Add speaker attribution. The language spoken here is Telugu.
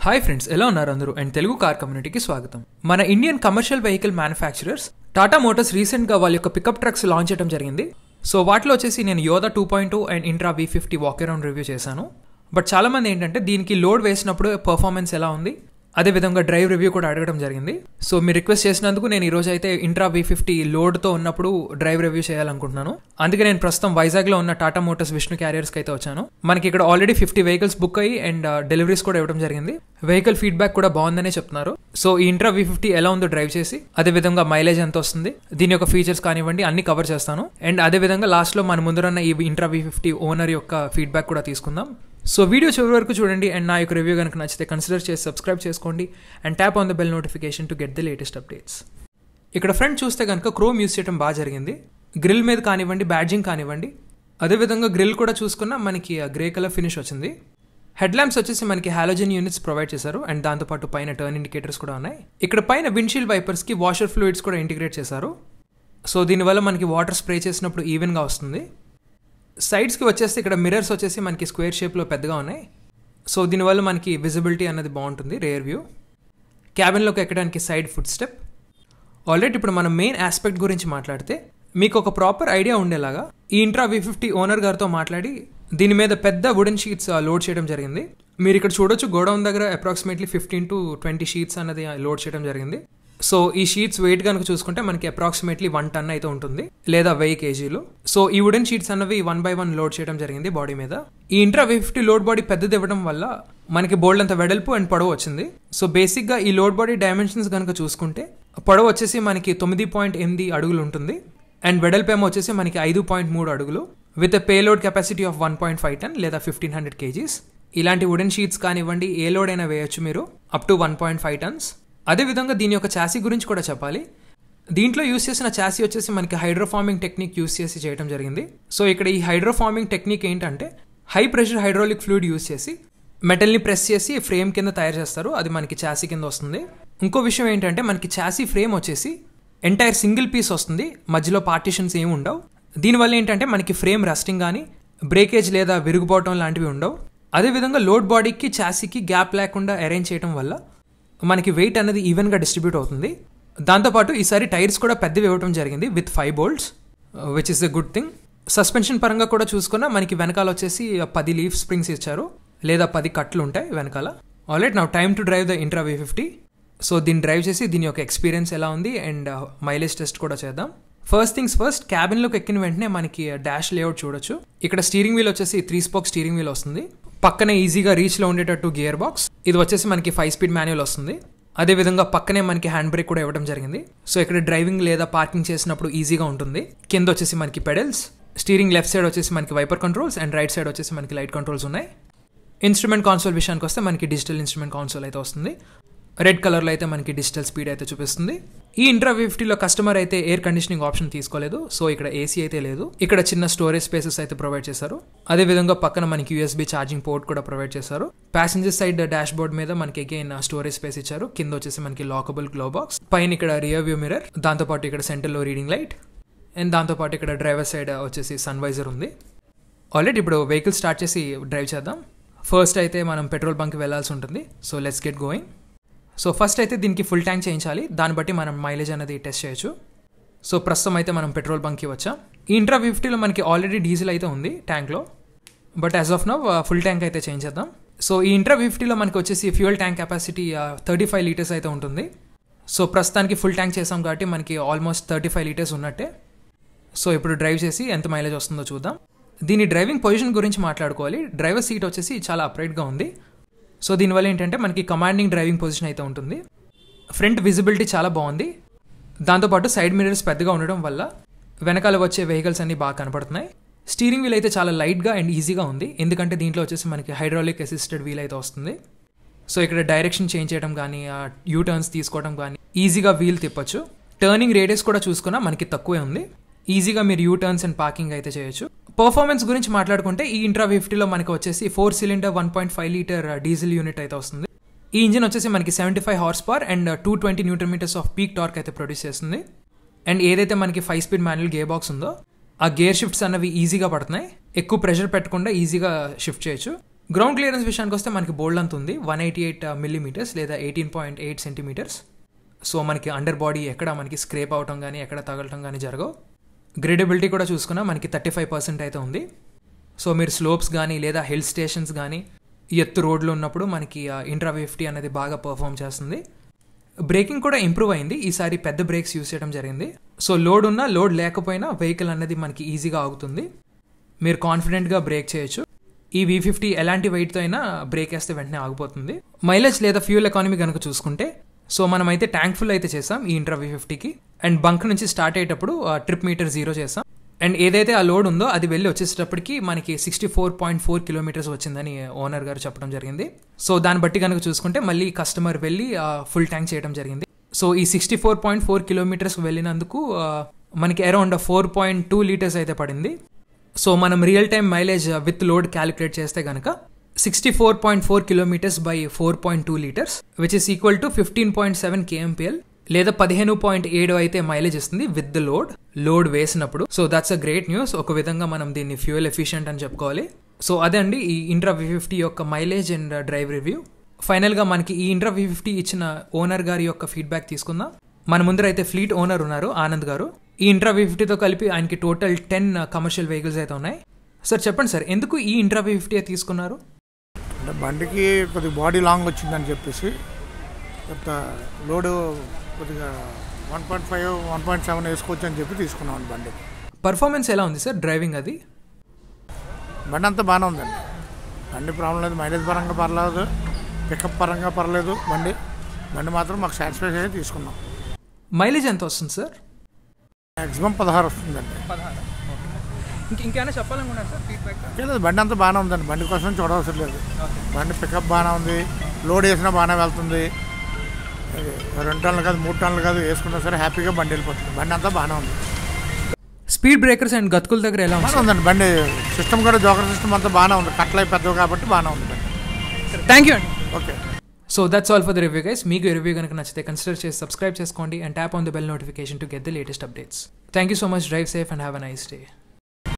Speaker 1: హాయ్ ఫ్రెండ్స్, ఎలా ఉన్నారు అందరూ? అండ్ తెలుగు కార్ కమ్యూనిటీకి స్వాగతం. మన Indian commercial vehicle manufacturers Tata Motors రీసెంట్గా వాళ్ళ యొక్క పికప్ ట్రక్స్ లాంచ్ చేయడం జరిగింది. సో వాటిలో వచ్చేసి నేను యోదా 2.2 and intra V50 walk around review చేశాను. బట్ చాలామంది ఏంటంటే దీనికి లోడ్ వేసినప్పుడు పర్ఫార్మెన్స్ ఎలా ఉంది, అదేవిధంగా డ్రైవ్ రివ్యూ కూడా అడగడం జరిగింది. సో మీరు రిక్వెస్ట్ చేసినందుకు నేను ఈరోజు అయితే ఇంట్రా V50 లోడ్తో ఉన్నప్పుడు డ్రైవ్ రివ్యూ చేయాలనుకుంటున్నాను. అందుకే నేను ప్రస్తుతం వైజాగ్లో ఉన్న టాటా మోటార్స్ విష్ణు క్యారియర్స్కి అయితే వచ్చాను. మనకి ఇక్కడ ఆల్రెడీ 50 వెహికల్స్ బుక్ అయ్యి అండ్ డెలివరీస్ కూడా ఇవ్వడం జరిగింది. వెహికల్ ఫీడ్బ్యాక్ కూడా బాగుందనే చెప్తున్నారు. సో ఈ ఇంట్రా V50 ఎలా ఉందో డ్రైవ్ చేసి, అదేవిధంగా మైలేజ్ ఎంత వస్తుంది, దీని యొక్క ఫీచర్స్ కానివ్వండి అన్ని కవర్ చేస్తాను. అండ్ అదేవిధంగా లాస్ట్లో మన ముందరన్న ఈ ఇంట్రా V50 ఓనర్ యొక్క ఫీడ్బ్యాక్ కూడా తీసుకుందాం. సో వీడియో చివరి వరకు చూడండి అండ్ నా యొక్క రివ్యూ కనుక నచ్చితే కన్సిడర్ చేసి సబ్స్క్రైబ్ చేసుకోండి and tap on the bell notification to get the latest updates. ఇక్కడ ఫ్రంట్ చూస్తే కనుక క్రోమ్ యూస్ చేయడం బాగా జరిగింది. గ్రిల్ మీద కానివ్వండి, బ్యాడ్జింగ్ కానివ్వండి, అదేవిధంగా గ్రిల్ కూడా చూసుకున్నా మనకి గ్రే కలర్ ఫినిష్ వచ్చింది. హెడ్ ల్యాంప్స్ వచ్చేసి మనకి హాలోజన్ యూనిట్స్ ప్రొవైడ్ చేశారు అండ్ దాంతోపాటు పైన టర్న్ ఇండికేటర్స్ కూడా ఉన్నాయి. ఇక్కడ పైన విండ్షీల్డ్ వైపర్స్కి వాషర్ ఫ్లూయిడ్స్ కూడా ఇంటిగ్రేట్ చేశారు. సో దీనివల్ల మనకి వాటర్ స్ప్రే చేసినప్పుడు ఈవెన్గా వస్తుంది. సైడ్స్కి వచ్చేస్తే ఇక్కడ మిర్రర్స్ వచ్చేసి మనకి స్క్వేర్ షేప్లో పెద్దగా ఉన్నాయి. సో దీనివల్ల మనకి విజిబిలిటీ అనేది బాగుంటుంది. రేర్ వ్యూ, క్యాబిన్లోకి ఎక్కడానికి సైడ్ ఫుట్ స్టెప్. ఆల్రెడీ ఇప్పుడు మనం మెయిన్ ఆస్పెక్ట్ గురించి మాట్లాడితే మీకు ఒక ప్రాపర్ ఐడియా ఉండేలాగా ఈ ఇంట్రా V50 ఓనర్ గారితో మాట్లాడి దీని మీద పెద్ద వుడెన్ షీట్స్ లోడ్ చేయడం జరిగింది. మీరు ఇక్కడ చూడొచ్చు, గోడౌన్ దగ్గర అప్రాక్సిమేట్లీ 15 to 20 షీట్స్ అనేది లోడ్ చేయడం జరిగింది. సో ఈ షీట్స్ వెయిట్ కనుక చూసుకుంటే మనకి అప్రాక్సిమేట్లీ 1 ton అయితే ఉంటుంది, లేదా 1000 kg. సో ఈ వుడెన్ షీట్స్ అన్నవి 1 by 1 లోడ్ చేయడం జరిగింది బాడీ మీద. ఈ ఇంట్రా V50 లోడ్ బాడీ పెద్దది ఇవ్వడం వల్ల మనకి బోల్డ్ అంత వెడల్పు అండ్ పొడవు వచ్చింది. సో బేసిక్గా ఈ లోడ్ బాడీ డైమెన్షన్స్ కనుక చూసుకుంటే పొడవు వచ్చేసి మనకి 9.8 అడుగులు ఉంటుంది అండ్ వెడల్పు ఏమో వచ్చేసి మనకి 5.3 అడుగులు with payload capacity of 1.5 ton లేదా 1500 kgs. ఇలాంటి వుడెన్ షీట్స్ కానివ్వండి ఏ లోడ్ అయినా వేయొచ్చు మీరు, అప్ టు 1.5 tons. అదేవిధంగా దీని యొక్క చాసీ గురించి కూడా చెప్పాలి. దీంట్లో యూస్ చేసిన చాసీ వచ్చేసి మనకి హైడ్రోఫార్మింగ్ టెక్నిక్ యూస్ చేసి చేయడం జరిగింది. సో ఇక్కడ ఈ హైడ్రోఫార్మింగ్ టెక్నిక్ ఏంటంటే high pressure hydraulic fluid use చేసి మెటల్ని ప్రెస్ చేసి ఫ్రేమ్ కింద తయారు చేస్తారు. అది మనకి చాసీ కింద వస్తుంది. ఇంకో విషయం ఏంటంటే మనకి చాసీ ఫ్రేమ్ వచ్చేసి ఎంటైర్ సింగిల్ పీస్ వస్తుంది, మధ్యలో పార్టిషన్స్ ఏమి ఉండవు. దీనివల్ల ఏంటంటే మనకి ఫ్రేమ్ రస్టింగ్ కానీ బ్రేకేజ్ లేదా విరిగిపోవటం లాంటివి ఉండవు. అదేవిధంగా లోడ్ బాడీకి చాసీకి గ్యాప్ లేకుండా అరేంజ్ చేయడం వల్ల మనకి వెయిట్ అనేది ఈవెన్గా డిస్ట్రిబ్యూట్ అవుతుంది. దాంతోపాటు ఈసారి టైర్స్ కూడా పెద్దవి ఇవ్వడం జరిగింది with 5 bolts, which is a good thing. Suspension పరంగా కూడా చూసుకున్నా మనకి వెనకాల వచ్చేసి 10 లీఫ్ స్ప్రింగ్స్ ఇచ్చారు, లేదా 10 కట్లు ఉంటాయి వెనకాల. Alright, now time to drive the intra V50. So దీన్ని డ్రైవ్ చేసి దీని యొక్క ఎక్స్పీరియన్స్ ఎలా ఉంది అండ్ మైలేజ్ టెస్ట్ కూడా చేద్దాం. ఫస్ట్ థింగ్స్ ఫస్ట్, క్యాబిన్లోకి ఎక్కిన వెంటనే మనకి డాష్ లేఅవుట్ చూడొచ్చు. ఇక్కడ స్టీరింగ్ వీల్ వచ్చేసి 3 spoke స్టీరింగ్ వీల్ వస్తుంది. పక్కనే ఈజీగా రీచ్లో ఉండేటట్టు గేర్ బాక్స్. ఇది వచ్చేసి మనకి 5 speed మాన్యువల్ వస్తుంది. అదేవిధంగా పక్కనే మనకి హ్యాండ్ బ్రేక్ కూడా ఇవ్వడం జరిగింది. సో ఇక్కడ డ్రైవింగ్ లేదా పార్కింగ్ చేసినప్పుడు ఈజీగా ఉంటుంది. కింద వచ్చేసి మనకి పెడల్స్, స్టీరింగ్ లెఫ్ట్ సైడ్ వచ్చేసి మనకి wiper controls and right side వచ్చేసి మనకి లైట్ కంట్రోల్స్ ఉన్నాయి. ఇన్స్ట్రుమెంట్ కాన్సోల్ విషయానికి వస్తే మనకి డిజిటల్ ఇన్స్ట్రుమెంట్ కాన్సోల్ అయితే వస్తుంది. రెడ్ కలర్లో అయితే మనకి డిజిటల్ స్పీడ్ అయితే చూపిస్తుంది. ఈ ఇంట్రా V50లో కస్టమర్ అయితే ఎయిర్ కండిషనింగ్ ఆప్షన్ తీసుకోలేదు. సో ఇక్కడ ఏసీ అయితే లేదు. ఇక్కడ చిన్న స్టోరేజ్ స్పేసెస్ అయితే ప్రొవైడ్ చేశారు. అదేవిధంగా పక్కన మనకి USB ఛార్జింగ్ పోర్ట్ కూడా ప్రొవైడ్ చేశారు. ప్యాసింజర్ సైడ్ డాష్ బోర్డ్ మీద మనకి అగైన్ స్టోరేజ్ స్పేస్ ఇచ్చారు. కింద వచ్చేసి మనకి లాకబుల్ గ్లో బాక్స్, పైన ఇక్కడ రియర్ వ్యూ మిర్రర్, దాంతోపాటు ఇక్కడ సెంటర్లో రీడింగ్ లైట్ అండ్ దాంతోపాటు ఇక్కడ డ్రైవర్ సైడ్ వచ్చేసి సన్ వైజర్ ఉంది. ఆల్రెడీ ఇప్పుడు వెహికల్ స్టార్ట్ చేసి డ్రైవ్ చేద్దాం. ఫస్ట్ అయితే మనం పెట్రోల్ బంక్కి వెళ్ళాల్సి ఉంటుంది. So let's get going. So first అయితే దీనికి ఫుల్ ట్యాంక్ చేయించాలి, దాన్ని బట్టి మనం మైలేజ్ అనేది టెస్ట్ చేయొచ్చు. సో ప్రస్తుతం అయితే మనం పెట్రోల్ బంక్కి వచ్చాం. ఈ ఇంట్రా V50లో మనకి ఆల్రెడీ డీజిల్ అయితే ఉంది ట్యాంక్లో, but as of now full tank అయితే చేయించేద్దాం. సో ఈ ఇంట్రా V50లో మనకి వచ్చేసి ఫ్యూయల్ ట్యాంక్ కెపాసిటీ 35 liters అయితే ఉంటుంది. సో ప్రస్తుతానికి ఫుల్ ట్యాంక్ చేసాం కాబట్టి మనకి ఆల్మోస్ట్ 35 liters ఉన్నట్టే. సో ఇప్పుడు డ్రైవ్ చేసి ఎంత మైలేజ్ వస్తుందో చూద్దాం. దీని డ్రైవింగ్ పొజిషన్ గురించి మాట్లాడుకోవాలి. డ్రైవర్ సీట్ వచ్చేసి చాలా అప్రైట్గా ఉంది. సో దీనివల్ల ఏంటంటే మనకి కమాండింగ్ డ్రైవింగ్ పొజిషన్ అయితే ఉంటుంది. ఫ్రంట్ విజిబిలిటీ చాలా బాగుంది. దాంతోపాటు సైడ్ మిర్రర్స్ పెద్దగా ఉండడం వల్ల వెనకాల వచ్చే వెహికల్స్ అన్ని బాగా కనపడుతున్నాయి. స్టీరింగ్ వీల్ అయితే చాలా లైట్గా అండ్ ఈజీగా ఉంది, ఎందుకంటే దీంట్లో వచ్చేసి మనకి హైడ్రాలిక్ అసిస్టెడ్ వీల్ అయితే వస్తుంది. సో ఇక్కడ డైరెక్షన్ చేంజ్ చేయడం కానీ యూ టర్న్స్ తీసుకోవడం కానీ ఈజీగా వీల్ తిప్పొచ్చు. టర్నింగ్ రేడియస్ కూడా చూసుకున్నా మనకి తక్కువే ఉంది. ఈజీగా మీరు యూ టర్న్స్ అండ్ పార్కింగ్ అయితే చేయొచ్చు. పర్ఫార్మెన్స్ గురించి మాట్లాడుకుంటే ఈ ఇంట్రా V50లో మనకి వచ్చేసి 4 cylinder 1.5 liter డీజిల్ యూనిట్ అయితే వస్తుంది. ఈ ఇంజిన్ వచ్చేసి మనకి 75 horsepower and 220 Nm off peak torque అయితే ప్రొడ్యూస్ చేస్తుంది. అండ్ ఏదైతే మనకి 5 speed మాన్యువల్ గేర్ బాక్స్ ఉందో ఆ గేర్ షిఫ్ట్స్ అన్నవి ఈజీగా పడుతున్నాయి. ఎక్కువ ప్రెషర్ పెట్టకుండా ఈజీగా షిఫ్ట్ చేయొచ్చు. గ్రౌండ్ క్లియరెన్స్ విషయానికి వస్తే మనకి బోల్డ్ అంత ఉంది, 188 మిల్లీమీటర్స్ లేదా 18.8 సెంటీమీటర్స్. సో మనకి అండర్ బాడీ ఎక్కడ మనకి స్క్రేప్ అవటం కానీ ఎక్కడ తగలటం కానీ జరగవు. గ్రేడబిలిటీ కూడా చూసుకున్నా మనకి 35% అయితే ఉంది. సో మీరు స్లోప్స్ కానీ లేదా హిల్ స్టేషన్స్ కానీ ఎత్తు రోడ్లు ఉన్నప్పుడు మనకి ఇంట్రా V50 అనేది బాగా పర్ఫామ్ చేస్తుంది. బ్రేకింగ్ కూడా ఇంప్రూవ్ అయింది, ఈసారి పెద్ద బ్రేక్స్ యూస్ చేయడం జరిగింది. సో లోడ్ ఉన్నా లోడ్ లేకపోయినా వెహికల్ అనేది మనకి ఈజీగా ఆగుతుంది, మీరు కాన్ఫిడెంట్గా బ్రేక్ చేయొచ్చు. ఈ V50 ఎలాంటి వెయిట్తో అయినా బ్రేక్ వేస్తే వెంటనే ఆగిపోతుంది. మైలేజ్ లేదా ఫ్యూల్ ఎకానమీ కనుక చూసుకుంటే సో మనమైతే ట్యాంక్ ఫుల్ అయితే చేసాం ఈ ఇంట్రా V50కి. అండ్ బంక్ నుంచి స్టార్ట్ అయ్యేటప్పుడు ట్రిప్ మీటర్ 0 చేసాం. అండ్ ఏదైతే ఆ లోడ్ ఉందో అది వెళ్ళి వచ్చేటప్పటికి మనకి 64.4 కిలోమీటర్స్ వచ్చిందని ఓనర్ గారు చెప్పడం జరిగింది. సో దాన్ని బట్టి కనుక చూసుకుంటే మళ్ళీ కస్టమర్ వెళ్ళి ఫుల్ ట్యాంక్ చేయడం జరిగింది. సో ఈ 64.4 కిలోమీటర్స్ వెళ్ళినందుకు మనకి అరౌండ్ 4.2 లీటర్స్ అయితే పడింది. సో మనం real time mileage with load calculate చేస్తే కనుక 64.4 kilometres by 4.2 litres which is equal to 15.7 kmpl లేదా 15.7 అయితే మైలేజ్ ఇస్తుంది విత్ ద లోడ్ వేసినప్పుడు. So that's a great news. ఒక విధంగా మనం దీన్ని ఫ్యూయల్ ఎఫిషియెంట్ అని చెప్పుకోవాలి. సో అదే అండి ఈ ఇంట్రా V50 యొక్క మైలేజ్ అండ్ డ్రైవ్ రివ్యూ. ఫైనల్గా మనకి ఈ ఇంట్రా V50 ఇచ్చిన ఓనర్ గారి యొక్క ఫీడ్బ్యాక్ తీసుకుందాం. మన ముందర అయితే ఫ్లీట్ ఓనర్ ఉన్నారు ఆనంద్ గారు. ఈ ఇంట్రా V50తో కలిపి ఆయనకి టోటల్ 10 కమర్షియల్ వెహికల్స్ అయితే ఉన్నాయి. సార్ చెప్పండి సార్, ఎందుకు ఈ ఇంట్రా V50 తీసుకున్నారు?
Speaker 2: అంటే బండికి కొద్దిగా బాడీ లాంగ్ వచ్చిందని చెప్పేసి కొత్త లోడు కొద్దిగా 1.5 1.7 వేసుకోవచ్చు అని చెప్పి తీసుకున్నాం బండి.
Speaker 1: పర్ఫార్మెన్స్ ఎలా ఉంది సార్ డ్రైవింగ్? అది
Speaker 2: బండి అంతా బాగానే ఉందండి, బండి ప్రాబ్లం లేదు, మైలేజ్ పరంగా పర్లేదు, పికప్ పరంగా పర్లేదు. బండి మాత్రం మాకు సాటిస్ఫై అయ్యి తీసుకున్నాం.
Speaker 1: మైలేజ్ ఎంత వస్తుంది సార్?
Speaker 2: మ్యాక్సిమం 16 వస్తుందండి.
Speaker 1: ఇంకేమైనా చెప్పాలనుకున్నారు సార్ ఫీడ్బ్యాక్?
Speaker 2: లేదు, బండి అంతా బాగానే ఉందండి, బండి కోసం చూడవలసిన లేదు. బండి పికప్ బాగానే ఉంది, లోడ్ వేసినా బాగానే వెళ్తుంది. 2 టన్నులు కాదు 3 టన్నులు కాదు వేసుకున్నా సరే హ్యాపీగా బండి వెళ్ళిపోతుంది. బండి అంతా బాగానే ఉంది.
Speaker 1: స్పీడ్ బ్రేకర్స్ అండ్ గతుకుల దగ్గర ఎలా
Speaker 2: ఉందండి? బండి సిస్టమ్ కూడా జోకర్ సిస్టమ్ అంతా బాగానే ఉంది, కట్లయి పెద్దవి కాబట్టి బాగానే ఉంది బండి.
Speaker 1: థ్యాంక్ యూ అండి.
Speaker 2: Okay,
Speaker 1: so that's all for the review guys. మీకు ఈ రివ్యూ కనుక నచ్చితే కన్సిడర్ చేసి సబ్స్క్రైబ్ చేసుకోండి and tap on the bell notification to get the latest updates. Thank you so much. Drive safe and have a nice day.